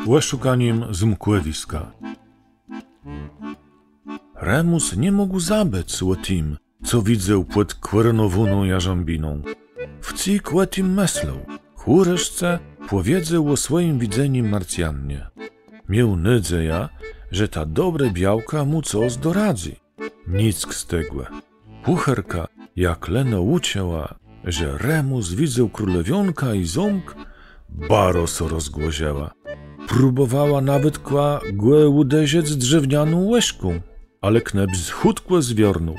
łeszukaniem zmkłewiska. Remus nie mógł zabec o tym, co widzę pod kwernowoną jarzębiną. Wci kłetim myślał, chóreszce powiedział o swoim widzeniu Marcjannie. Miał nadzieję, że ta dobre białka mu coś doradzi. Nic z tego. Kucharka jak leno ucięła, że Remus widział królewionka i ząbk, baroso rozgłoziała. Próbowała nawet głę uderzyć drewnianą łyżką, ale knebs chutko zwiornął.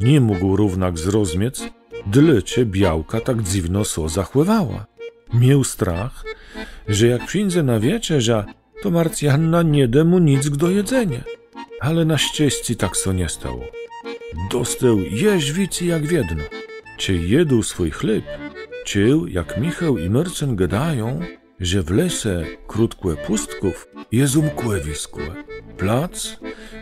Nie mógł równak zrozumieć, dlaczego białka tak dziwno so zachowała. Miał strach, że jak przyjdzie na wieczerza, to Marcjanna nie da mu nic do jedzenia. Ale na szczęście tak so nie stało. Dostał jeźwicy jak wiedno. Czy jadł swój chleb, czył jak Michał i Myrcen gadają, że w lesie krótkie pustków jest umkłewisko. Plac,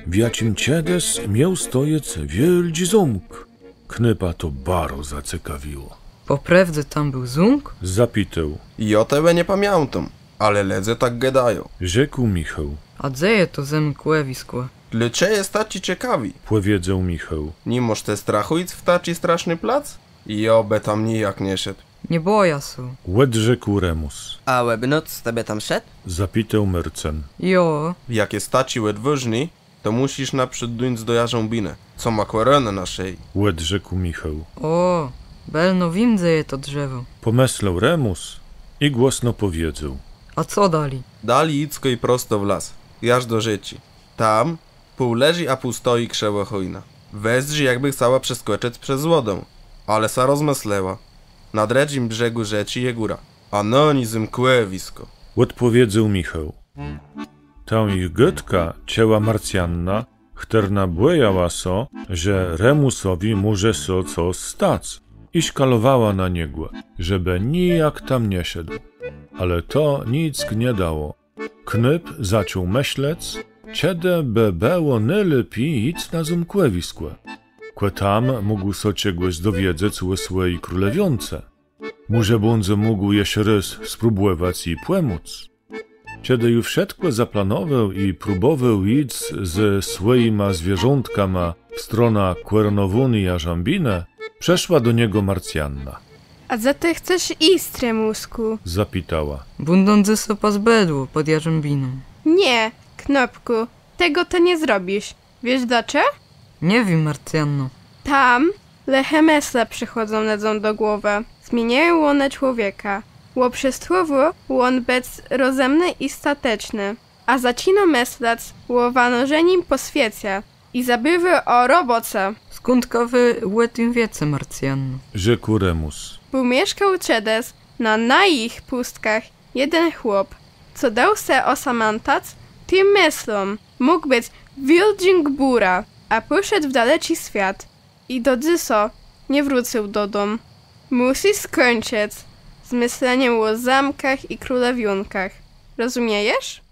w jakim ciedes miał stojec wielki ząbk. Knypa to baro zaciekawiło. Poprawdy tam był ząbk? Zapytał. I o tebe nie pamiętam, ale ledze tak gadają. Rzekł Michał. A dzeje to zemkłewisko? Dlaczego jest taci ciekawi? Powiedział Michał. Nie moż te strachując w taci straszny plac? I obe tam nijak nie szedł. Nie boja su. Rzekł Remus. A łebnoc z tebe tam szedł? Zapytał Myrcen. Jo. Jak jest taci łedwożni, to musisz naprzód dąć do jarzębiny, co ma koronę na szyi. Rzekł Michał. O, belno wiem, dzeje to drzewo. Pomyślał Remus i głośno powiedział. A co dali? Dali icko i prosto w las, jaż do rzeci. Tam pół leży, a pół stoi krzewo chojna. Wezdrzy jakby chciała przeskoczyć przez wodę, ale sa rozmysleła. Na dredzim brzegu rzeci je góra, a no ni zymkłewisko. Odpowiedział Michał. Tam ich gotka ciała Marcjanna chterna błejała so, że Remusowi może so coś stać i szkalowała na niego, żeby nijak tam nie szedł. Ale to nic nie dało. Knyp zaczął myśleć, kiedy by było najlepiej iść na zumkłewisko. Kwe tam mógł so czegoś dowiedzieć o swojej królewionce. Może będzie mógł jeszcze raz spróbować jej pomóc. Kiedy już wszystko zaplanował i próbował iść ze swoimi zwierzątkami w stronę Kwernowony jarzębiny, przeszła do niego Marcjanna. A za to chcesz iść, Remusku? Zapytała. Bundący so pozbedło pod jarzębiną. Nie, Knopku, tego to nie zrobisz. Wiesz dlaczego? Nie wiem, Marcjanno. Tam lechemesle przychodzą nadzą do głowy. Zmieniają one człowieka. Łoprzestłowo łon bec rozemny i stateczny. A zacino myśleć łowano, że nim poswiecie. I zabywy o roboce. Skąd wy o tym wiece, Marcjanno? Rzekł Remus. Był mieszkał czedes na ich pustkach jeden chłop, co dał se osamantać tym myślom. Mógł być wildzing bura, a poszedł w daleci świat. I do dziso nie wrócił do domu. Musi skończyć z myśleniem o zamkach i królewionkach. Rozumiejesz?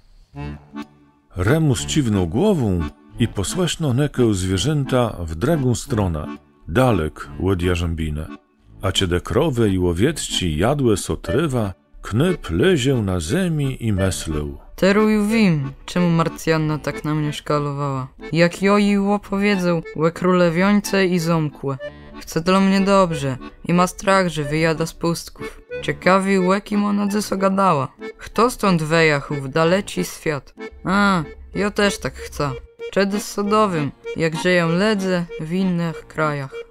Remus ciwnął głową i posłeszno nekę zwierzęta w drugą stronę, dalek od jarzębiny. A kiedy krowy i łowiecci jadłe so trywa, Knyp leżał na ziemi i myślał. Teruju wiem, czemu Marcjanna tak na mnie szkalowała. Jak jej opowiedzą łe królewiońce i ząbkłe. Chce dla mnie dobrze i ma strach, że wyjada z pustków. Ciekawi kim ona dziś gadała. Kto stąd wejechał w daleci świat? A, ja też tak chcę. Czedy z sodowym, jak żyją ledze w innych krajach.